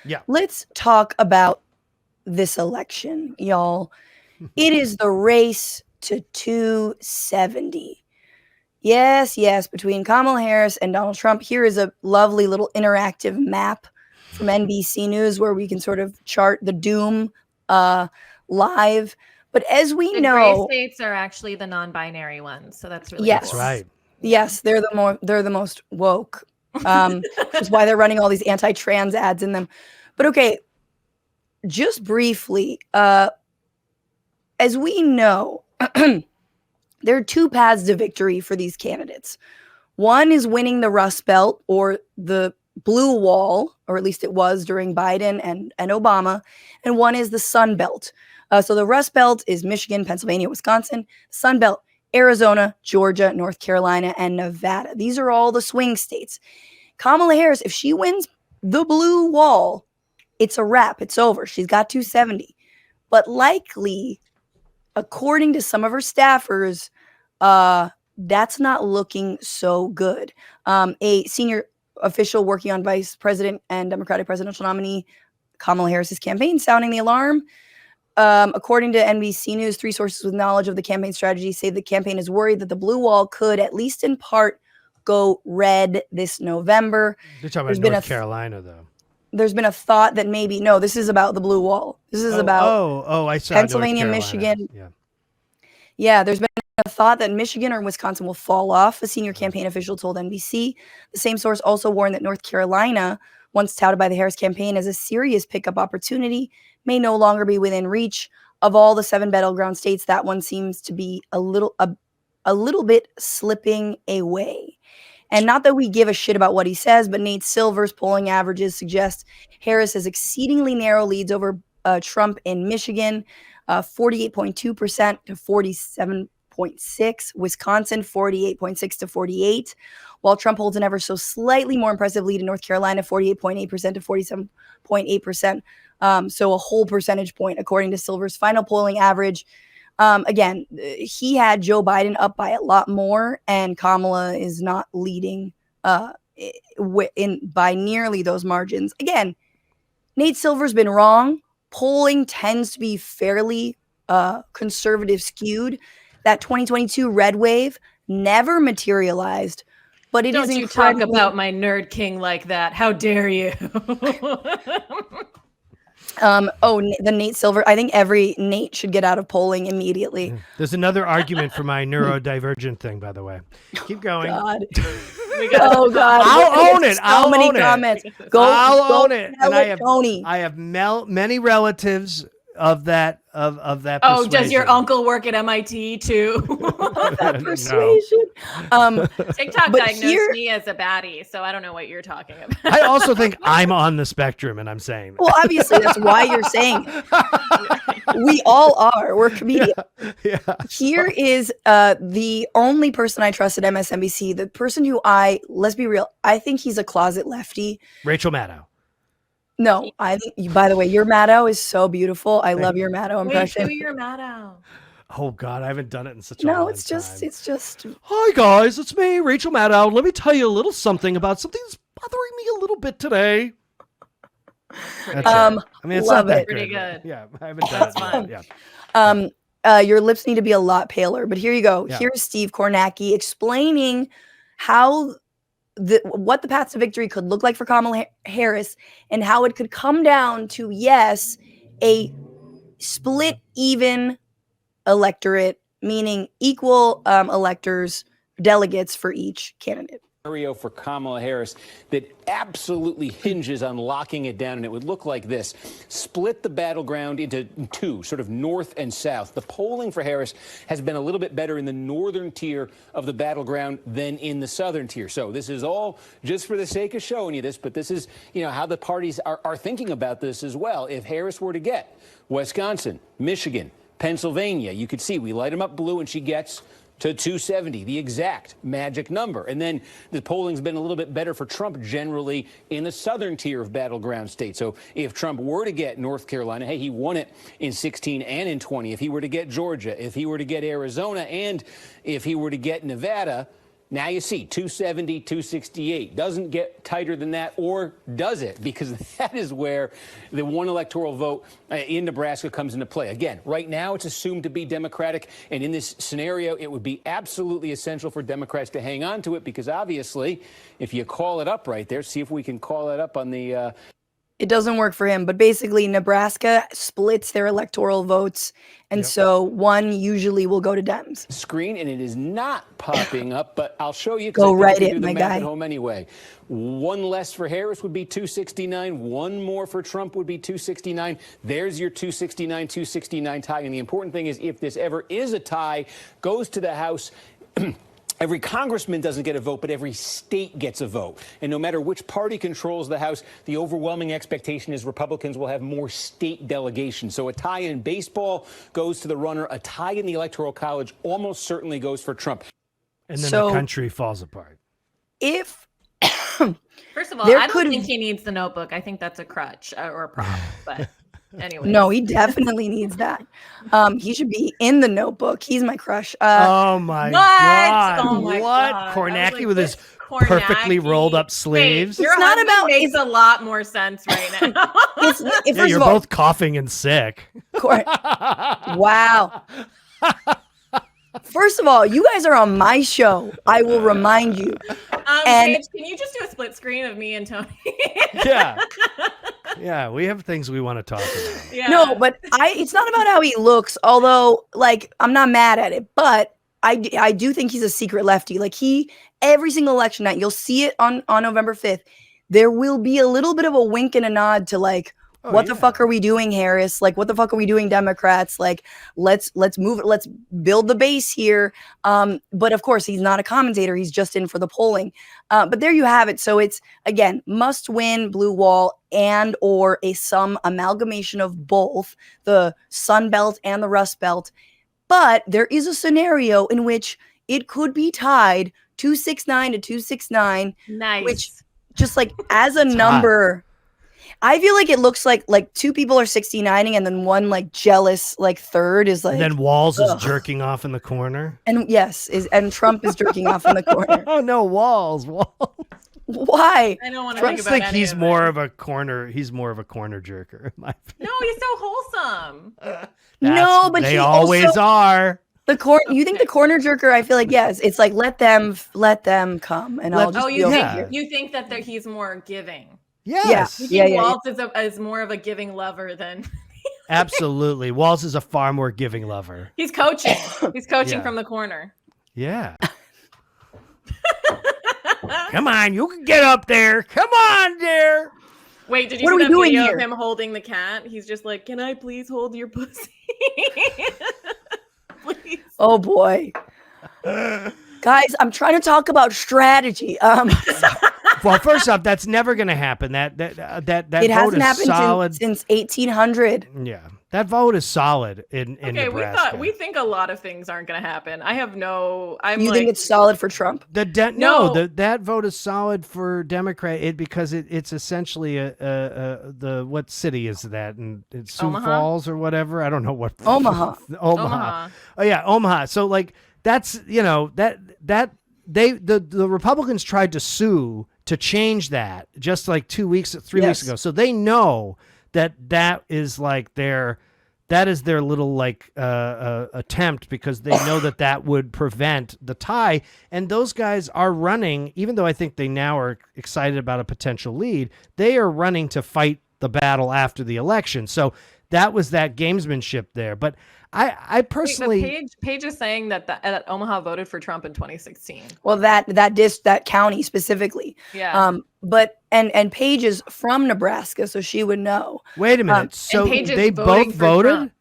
Yeah. Let's talk about this election, y'all. It is the race to 270. Yes, between Kamala Harris and Donald Trump. Here is a lovely little interactive map from NBC News where we can sort of chart the doom live. But as we The know, gray states are actually the non-binary ones, so that's really yes, cool. That's right. Yes, they're the most woke, which is why they're running all these anti-trans ads in them. But okay, just briefly, as we know, there are two paths to victory for these candidates. One is winning the Rust Belt or the blue wall, or at least it was during Biden and Obama, and one is the Sun Belt. So the Rust Belt is Michigan, Pennsylvania, Wisconsin. Sun Belt, Arizona, Georgia, North Carolina, and Nevada. These are all the swing states. Kamala Harris, if she wins the blue wall, it's a wrap. It's over. She's got 270. But likely, according to some of her staffers, that's not looking so good. A senior official working on Vice President and Democratic presidential nominee Kamala Harris's campaign sounding the alarm. According to NBC News, 3 sources with knowledge of the campaign strategy say the campaign is worried that the blue wall could, at least in part, go red this November. You're talking about North Carolina, though. There's been a thought that maybe, no, this is about the blue wall. This is about I saw Pennsylvania, Michigan. Yeah, there's been a thought that Michigan or Wisconsin will fall off, a senior campaign official told NBC. The same source also warned that North Carolina, once touted by the Harris campaign as a serious pickup opportunity, may no longer be within reach. Of all the 7 battleground states, that one seems to be a little bit slipping away. And not that we give a shit about what he says, but Nate Silver's polling averages suggest Harris has exceedingly narrow leads over Trump in Michigan, 48.2% to 47.6%, Wisconsin 48.6% to 48%, while Trump holds an ever so slightly more impressive lead in North Carolina, 48.8% to 47.8%. So a whole percentage point, according to Silver's final polling average. Again, he had Joe Biden up by a lot more, and Kamala is not leading by nearly those margins. Again, Nate Silver's been wrong. Polling tends to be fairly conservative skewed. That 2022 red wave never materialized, but it Don't is you incredibly... talk about my nerd king like that. How dare you? The Nate Silver. I think every Nate should get out of polling immediately. Yeah. There's another argument for my neurodivergent thing, by the way. Keep going. God. Oh God! I'll own it. I'll own comments. It. I'll own it. And Tony. I have many relatives of that persuasion. Oh, does your uncle work at MIT too? That persuasion. TikTok diagnosed me as a baddie, so I don't know what you're talking about. I also think I'm on the spectrum, and I'm saying that. Well, obviously that's why you're saying it. We all are. We're comedians. Yeah. Here is the only person I trust at MSNBC. The person who let's be real, I think he's a closet lefty. Rachel Maddow. No, I think. By the way, your Maddow is so beautiful. I love your Maddow impression. Wait, your Maddow. Oh God, I haven't done it in such a long time. No, it's just. Hi guys, it's me, Rachel Maddow. Let me tell you a little something about something that's bothering me a little bit today. I mean, it's not that pretty good. Yeah, I haven't done it. Fun. Yeah. Your lips need to be a lot paler, but here you go. Yeah. Here's Steve Kornacki explaining how what the path to victory could look like for Kamala Harris and how it could come down to, yes, a split even electorate, meaning equal electors, delegates for each candidate. Scenario for Kamala Harris that absolutely hinges on locking it down, and it would look like this. Split the battleground into 2, sort of north and south. The polling for Harris has been a little bit better in the northern tier of the battleground than in the southern tier. So this is all just for the sake of showing you this, but this is, how the parties are thinking about this as well. If Harris were to get Wisconsin, Michigan, Pennsylvania, you could see we light them up blue and she gets to 270, the exact magic number. And then the polling's been a little bit better for Trump generally in the southern tier of battleground states. So if Trump were to get North Carolina, hey, he won it in 16 and in 20. If he were to get Georgia, if he were to get Arizona, and if he were to get Nevada, Now you see 270, 268. Doesn't get tighter than that, or does it? Because that is where the one electoral vote in Nebraska comes into play. Again, right now it's assumed to be Democratic, and in this scenario, it would be absolutely essential for Democrats to hang on to it, because obviously, if you call it up right there, see if we can call it up on the... It doesn't work for him, but basically Nebraska splits their electoral votes, and so one usually will go to Dems. Screen, and it is not popping up, but I'll show you. Go right in, in, my guy. At home anyway. One less for Harris would be 269. One more for Trump would be 269. There's your 269, 269 tie. And the important thing is, if this ever is a tie, goes to the House. Every congressman doesn't get a vote, but every state gets a vote. And no matter which party controls the House, the overwhelming expectation is Republicans will have more state delegations. So a tie in baseball goes to the runner. A tie in the Electoral College almost certainly goes for Trump. And then the country falls apart. If First of all, I don't think he needs the notebook. I think that's a crutch or a prop. But anyway. No, he definitely needs that. He should be in the notebook. He's my crush. Oh my God. Oh my God. Kornacki like, with his perfectly rolled up sleeves. Wait, your husband not about makes a lot more sense right now. Yeah, you're both coughing and sick. Wow. First of all, you guys are on my show. I will remind you. And Paige, can you just do a split screen of me and Tony? Yeah. Yeah, we have things we want to talk about. Yeah. No, but it's not about how he looks, although like I'm not mad at it, but I do think he's a secret lefty. Like every single election night, you'll see it on November 5th. There will be a little bit of a wink and a nod to like, what the fuck are we doing, Harris? Like, what the fuck are we doing, Democrats? Like, let's move it. Let's build the base here. But of course, he's not a commentator. He's just in for the polling. But there you have it. So it's, again, must win blue wall and or some amalgamation of both the Sun Belt and the Rust Belt. But there is a scenario in which it could be tied 269 to 269. Nice. Which just like as a number... I feel like it looks like two people are 69ing and then one like jealous like third is like. And then Walz is jerking off in the corner. And and Trump is jerking off in the corner. Oh no, Walz. Why? I don't want to think about any he's more of a corner. He's more of a corner jerker. In my opinion. No, he's so wholesome. No, but they always are. You think the corner jerker? I feel like yes. It's like let them come and I'll just. You think that he's more giving? Yes. Walz is more of a giving lover than. Absolutely. Walz is a far more giving lover. He's coaching. He's coaching from the corner. Yeah. Come on, you can get up there. Come on, there. Wait, did you see that video of him holding the cat? He's just like, can I please hold your pussy? Please. Oh boy. Guys, I'm trying to talk about strategy. Well, first off, that's never going to happen. That it vote hasn't is happened solid since 1800. Yeah, that vote is solid in Nebraska. We think a lot of things aren't going to happen. I have no. You think it's solid for Trump? That vote is solid for Democrat. Because it's essentially the what city is that? And it's Sioux Falls or whatever. I don't know what. Omaha. Omaha. Oh yeah, Omaha. So like that's the Republicans tried to sue to change that just like 3 weeks ago. So they know that is like their little like attempt, because they know that would prevent the tie. And those guys are running, even though I think they now are excited about a potential lead, they are running to fight the battle after the election. So that was that gamesmanship there. But I personally, Paige is saying that Omaha voted for Trump in 2016. Well, that county specifically. Yeah. But and Paige is from Nebraska, so she would know. Wait a minute. So they both voted? Trump.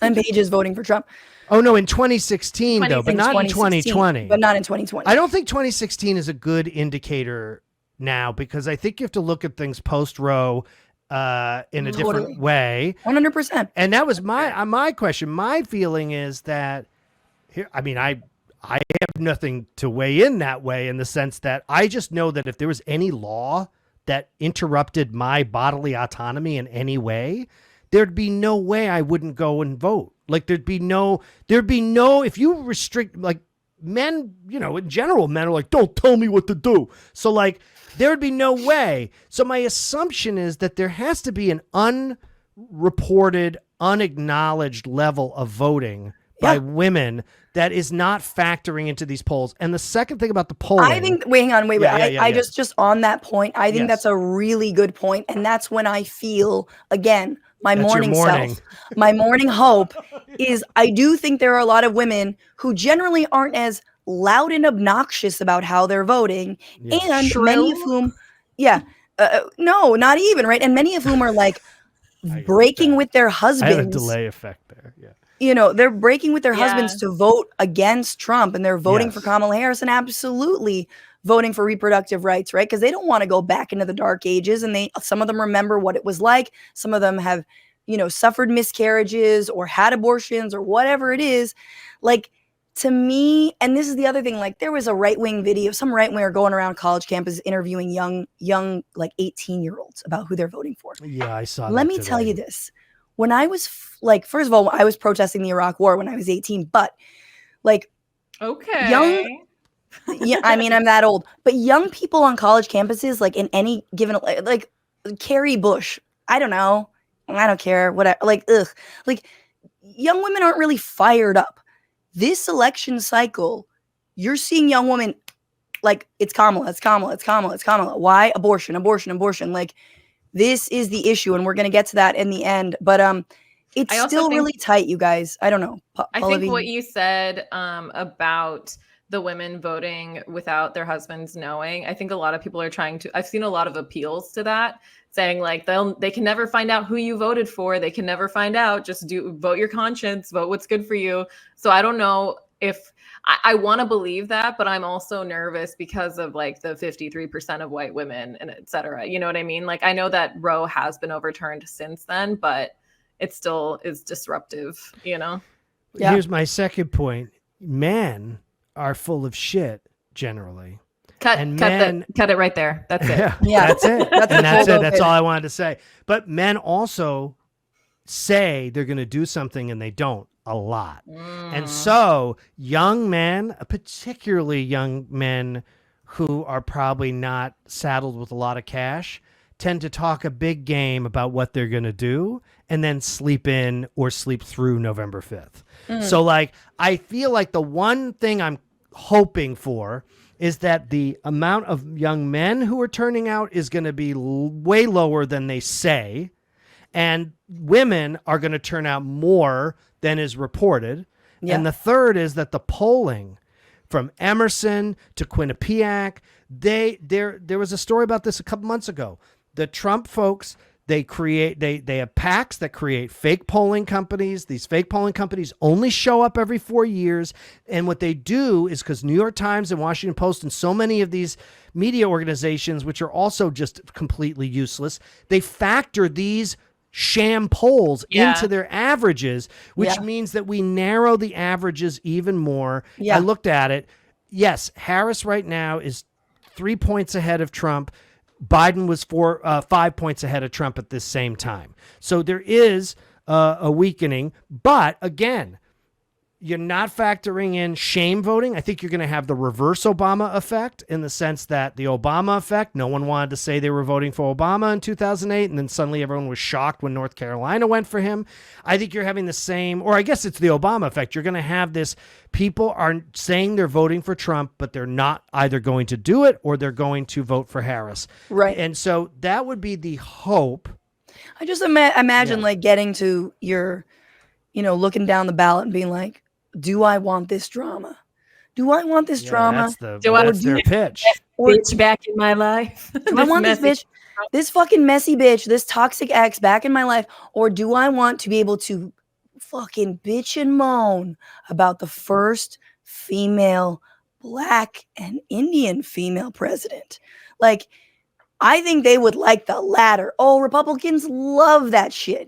And Paige is voting for Trump. Oh no, in 2016 though, but not in 2020. But not in 2020. I don't think 2016 is a good indicator now, because I think you have to look at things post-Roe in a different way. 100%. And that was my question. My feeling is that here, I mean, I have nothing to weigh in that way, in the sense that I just know that if there was any law that interrupted my bodily autonomy in any way, there'd be no way I wouldn't go and vote. Like there'd be no, if you restrict, like men, in general, men are like, don't tell me what to do. So like, there would be no way. So my assumption is that there has to be an unreported, unacknowledged level of voting by women that is not factoring into these polls. And the second thing about the polling, I think, wait, hang on, wait. I just on that point, I think that's a really good point. And that's when I feel, again, my morning self, my morning hope is I do think there are a lot of women who generally aren't as loud and obnoxious about how they're voting. And many of whom, no, not even, right? And many of whom are like breaking with their husbands. I had a delay effect there, they're breaking with their husbands to vote against Trump, and they're voting for Kamala Harris and absolutely voting for reproductive rights, right? Because they don't want to go back into the dark ages, and some of them remember what it was like. Some of them have, suffered miscarriages or had abortions or whatever it is. Like, to me, and this is the other thing, like there was a right-wing video, some right-winger going around college campuses interviewing young like 18-year-olds about who they're voting for. Yeah, I saw that. Let me tell you this. When I was first of all, I was protesting the Iraq War when I was 18, but like, young, I mean, I'm that old, but young people on college campuses, like in any given, like Carrie Bush, I don't know, I don't care, whatever, like, like young women aren't really fired up. This election cycle, you're seeing young women like, it's Kamala, it's Kamala, it's Kamala, it's Kamala. Why? Abortion, abortion, abortion. Like, this is the issue, and we're going to get to that in the end. But it's still really tight, you guys. I don't know. I think what you said about the women voting without their husbands knowing, I think a lot of people are trying to, I've seen a lot of appeals to that, saying like they can never find out who you voted for. They can never find out. Just vote your conscience, vote what's good for you. So I don't know if I want to believe that, but I'm also nervous because of like the 53% of white women and et cetera. You know what I mean? Like, I know that Roe has been overturned since then, but it still is disruptive, Yeah. Here's my second point. Men are full of shit generally. Cut it right there. That's it. Yeah, that's it. That's it. That's all I wanted to say. But men also say they're going to do something and they don't a lot. And so young men, particularly young men who are probably not saddled with a lot of cash, tend to talk a big game about what they're going to do and then sleep in or sleep through November 5th. So like, I feel like the one thing I'm hoping for is that the amount of young men who are turning out is going to be way lower than they say. And women are going to turn out more than is reported. Yeah. And the third is that the polling from Emerson to Quinnipiac, there was a story about this a couple months ago. The Trump folks, they have PACs that create fake polling companies. These fake polling companies only show up every 4 years. And what they do is, because New York Times and Washington Post and so many of these media organizations, which are also just completely useless, they factor these sham polls into their averages, which means that we narrow the averages even more. I looked at it. Yes, Harris right now is 3 points ahead of Trump. Biden was 5 points ahead of Trump at this same time. So there is a weakening. But again, you're not factoring in shame voting. I think you're going to have the reverse Obama effect, in the sense that the Obama effect, no one wanted to say they were voting for Obama in 2008, and then suddenly everyone was shocked when North Carolina went for him. I think you're having the same, or I guess it's the Obama effect. You're going to have this, people are saying they're voting for Trump, but they're not either going to do it or they're going to vote for Harris. Right. And so that would be the hope. I just imagine like getting to your, looking down the ballot and being like, do I want this drama? Do I want this drama? That's their pitch. Bitch back in my life. Do I want this bitch, this fucking messy bitch, this toxic ex back in my life? Or do I want to be able to fucking bitch and moan about the first female Black and Indian female president? Like, I think they would like the latter. Oh, Republicans love that shit,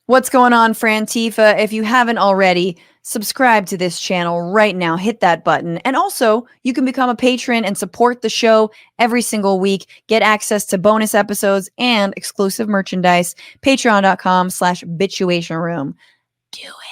What's going on, Frantifa? If you haven't already, subscribe to this channel right now. Hit that button. And also, you can become a patron and support the show every single week. Get access to bonus episodes and exclusive merchandise. Patreon.com/Bitchuation Room. Do it.